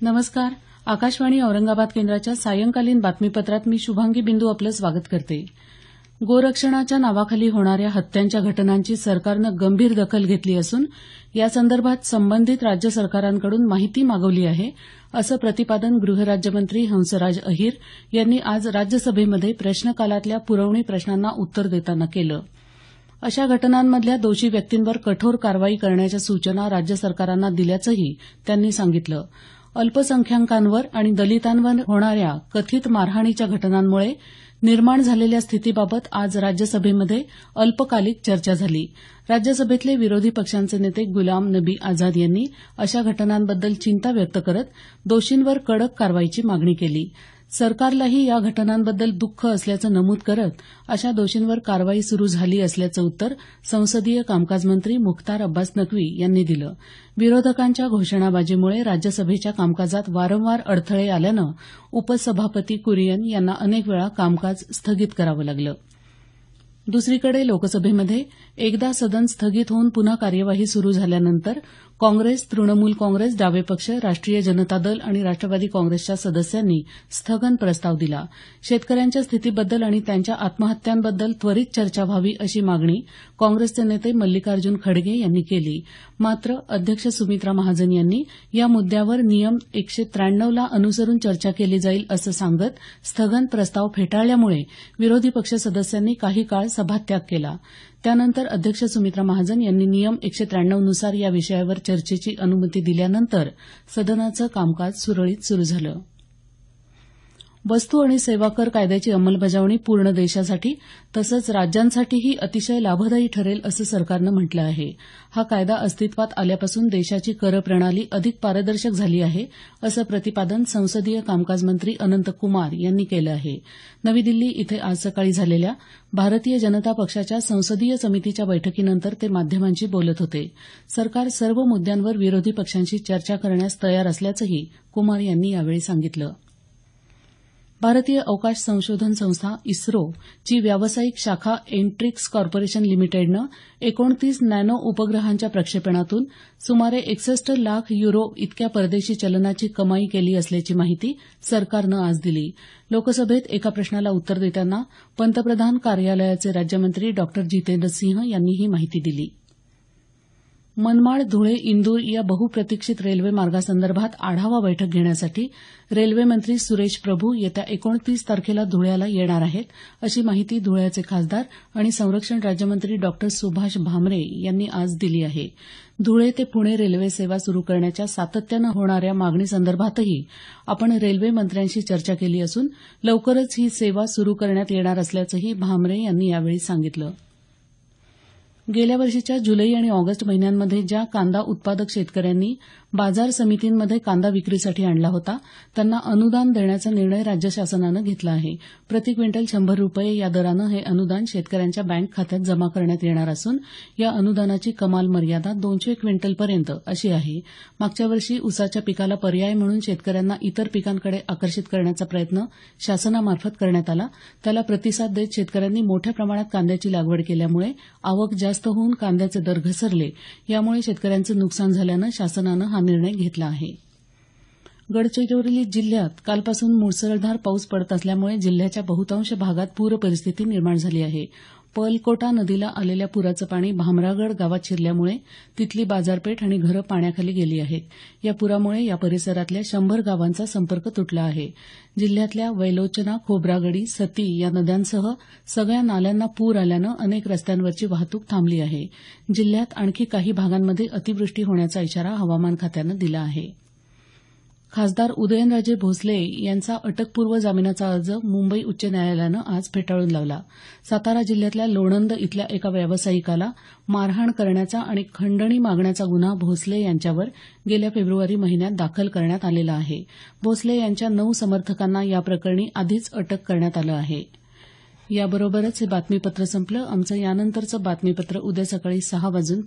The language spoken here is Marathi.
नमस्कार. आकाशवाणी औरंगाबाद केंद्राच्या सायंकालीन बातमीपत्रात मी शुभांगी बिंदू आपलं स्वागत करते. गोरक्षणाच्या नावाखाली होणाऱ्या हत्यांच्या घटनांची सरकारनं गंभीर दखल घेतली असून यासंदर्भात संबंधित राज्य सरकारांकडून माहिती मागवली आहे असं प्रतिपादन गृहराज्यमंत्री हंसराज अहीर यांनी आज राज्यसभेमध्ये प्रश्नकालातल्या पुरवणी प्रश्नांना उत्तर देताना केलं. अशा घटनांमधल्या दोषी व्यक्तींवर कठोर कारवाई करण्याच्या सूचना राज्य सरकारांना दिल्याचंही त्यांनी सांगितलं. अल्पसंख्याकांवर आणि दलितांवर होणाऱ्या कथित मारहाणीच्या घटनांमुळे निर्माण झालेल्या स्थितीबाबत आज राज्यसभेमध्ये अल्पकालिक चर्चा झाली. राज्यसभेतले विरोधी पक्षांचे नेते गुलाम नबी आझाद यांनी अशा घटनांबद्दल चिंता व्यक्त करत दोषींवर कडक कारवाईची मागणी केली. सरकारलाही या घटनांबद्दल दुःख असल्याचं नमूद करत अशा दोषींवर कारवाई सुरू झाली असल्याचं उत्तर संसदीय कामकाज मंत्री मुख्तार अब्बास नक्वी यांनी दिलं. विरोधकांच्या घोषणाबाजीमुळे राज्यसभेच्या कामकाजात वारंवार अडथळे आल्यानं उपसभापती कुरियन यांना अनेक वेळा कामकाज स्थगित करावं लागलं. दुसरीकडे लोकसभेमध्ये एकदा सदन स्थगित होऊन पुन्हा कार्यवाही सुरू झाल्यानंतर काँग्रेस, तृणमूल काँग्रेस, डावे पक्ष, राष्ट्रीय जनता दल आणि राष्ट्रवादी काँग्रेसच्या सदस्यांनी स्थगन प्रस्ताव दिला. शेतकऱ्यांच्या स्थितीबद्दल आणि त्यांच्या आत्महत्यांबद्दल त्वरित चर्चा व्हावी अशी मागणी काँग्रेसचे नेते मल्लिकार्जुन खडगे यांनी केली. मात्र अध्यक्ष सुमित्रा महाजन यांनी या मुद्द्यावर नियम 193 ला अनुसरून चर्चा केली जाईल असं सांगत स्थगन प्रस्ताव फेटाळल्यामुळे विरोधी पक्ष सदस्यांनी काही काळ सभात्याग केला. त्यानंतर अध्यक्ष सुमित्रा महाजन यांनी नियम 193 नुसार या विषयावर चर्चेची अनुमती दिल्यानंतर सदनाचं कामकाज सुरळीत सुरू झालं. वस्तू आणि सेवा कर कायद्याची अंमलबजावणी पूर्ण देशासाठी तसंच राज्यांसाठीही अतिशय लाभदायी ठरेल असं सरकारनं म्हटलं आहे. हा कायदा अस्तित्वात आल्यापासून देशाची कर प्रणाली अधिक पारदर्शक झाली आहे असं प्रतिपादन संसदीय कामकाज मंत्री अनंत कुमार यांनी केलं आहे. नवी दिल्ली इथे आज सकाळी झालेल्या भारतीय जनता पक्षाच्या संसदीय समितीच्या बैठकीनंतर ते माध्यमांशी बोलत होते. सरकार सर्व मुद्द्यांवर विरोधी पक्षांशी चर्चा करण्यास तयार असल्याचंही कुमार यांनी यावेळी सांगितलं. भारतीय अवकाश संशोधन संस्था इस्रोची व्यावसायिक शाखा एंट्रिक्स कॉर्पोरेशन लिमिटेडनं 29 नॅनो उपग्रहांच्या प्रक्षेपणातून सुमारे 61 लाख युरो इतक्या परदेशी चलनाची कमाई केली असल्याची माहिती सरकारनं आज दिली. लोकसभेत एका प्रश्नाला उत्तर देताना पंतप्रधान कार्यालयाचे राज्यमंत्री डॉ जितेंद्र सिंह यांनी ही माहिती दिली. मनमाड, धुळे, इंदूर या बहुप्रतीक्षित रेल्वे मार्गासंदर्भात आढावा बैठक घेण्यासाठी रेल्वे मंत्री सुरेश प्रभू येत्या 29 तारखेला धुळ्याला येणार आहेत अशी माहिती धुळ्याचे खासदार आणि संरक्षण राज्यमंत्री डॉ सुभाष भामरे यांनी आज दिली आहे. धुळे ते पुणे रेल्वे सेवा सुरू करण्याच्या सातत्यानं होणाऱ्या मागणीसंदर्भातही आपण रेल्वे मंत्र्यांशी चर्चा केली असून लवकरच ही सेवा सुरू करण्यात येणार असल्याचंही भामरे यांनी यावेळी सांगितलं. गेल्या वर्षीच्या जुलै आणि ऑगस्ट महिन्यांमध्ये ज्या कांदा उत्पादक शेतकऱ्यांनी बाजार समितींमध्ये कांदा विक्रीसाठी आणला होता त्यांना अनुदान देण्याचा निर्णय राज्य शासनानं घेतला आहे. प्रति क्विंटल 100 रुपये या दरानं हे अनुदान शेतकऱ्यांच्या बँक खात्यात जमा करण्यात येणार असून या अनुदानाची कमाल मर्यादा 200 क्विंटलपर्यंत अशी आहे. मागच्या वर्षी ऊसाच्या पिकाला पर्याय म्हणून शेतकऱ्यांना इतर पिकांकडे आकर्षित करण्याचा प्रयत्न शासनामार्फत करण्यात आला. त्याला प्रतिसाद देत शेतकऱ्यांनी मोठ्या प्रमाणात कांद्याची लागवड केल्यामुळे आवक जास्त होऊन कांद्याचे दर घसरले. यामुळे शेतकऱ्यांचं नुकसान झाल्यानं शासनानं हा निर्णय घेतला आहे. गडचिरोली जिल्ह्यात कालपासून मुसळधार पाऊस पडत असल्यामुळे जिल्ह्याच्या बहुतांश भागात पूरपरिस्थिती निर्माण झाली आहे. पर्लकोटा नदीला आलेल्या पुराचं पाणी भामरागड गावात शिरल्यामुळे तिथली बाजारपेठ आणि घरं पाण्याखाली गेली आहेत. या पुरामुळे या परिसरातल्या 100 गावांचा संपर्क तुटला आहे. जिल्ह्यातल्या वैलोचना, खोब्रागडी, सती या नद्यांसह सगळ्या नाल्यांना पूर आल्यानं अनेक रस्त्यांवरची वाहतूक थांबली आहे. जिल्ह्यात आणखी काही भागांमध्ये अतिवृष्टी होण्याचा इशारा हवामान खात्यानं दिला आहे. खासदार उदयनराजे भोसले यांचा अटकपूर्व जामिनाचा अर्ज मुंबई उच्च न्यायालयानं आज फेटाळून लावला. सातारा जिल्ह्यातल्या लोणंद इथल्या एका व्यावसायिकाला मारहाण करण्याचा आणि खंडणी मागण्याचा गुन्हा भोसले यांच्यावर गेल्या फेब्रुवारी महिन्यात दाखल करण्यात आलेला आहे. भोसले यांच्या 9 समर्थकांना या प्रकरणी आधीच अटक करण्यात आलं आहे. याबरोबरच हे बातमीपत्र संपलं. आमचं यानंतरचं बातमीपत्र उद्या सकाळी 6:50 वाजून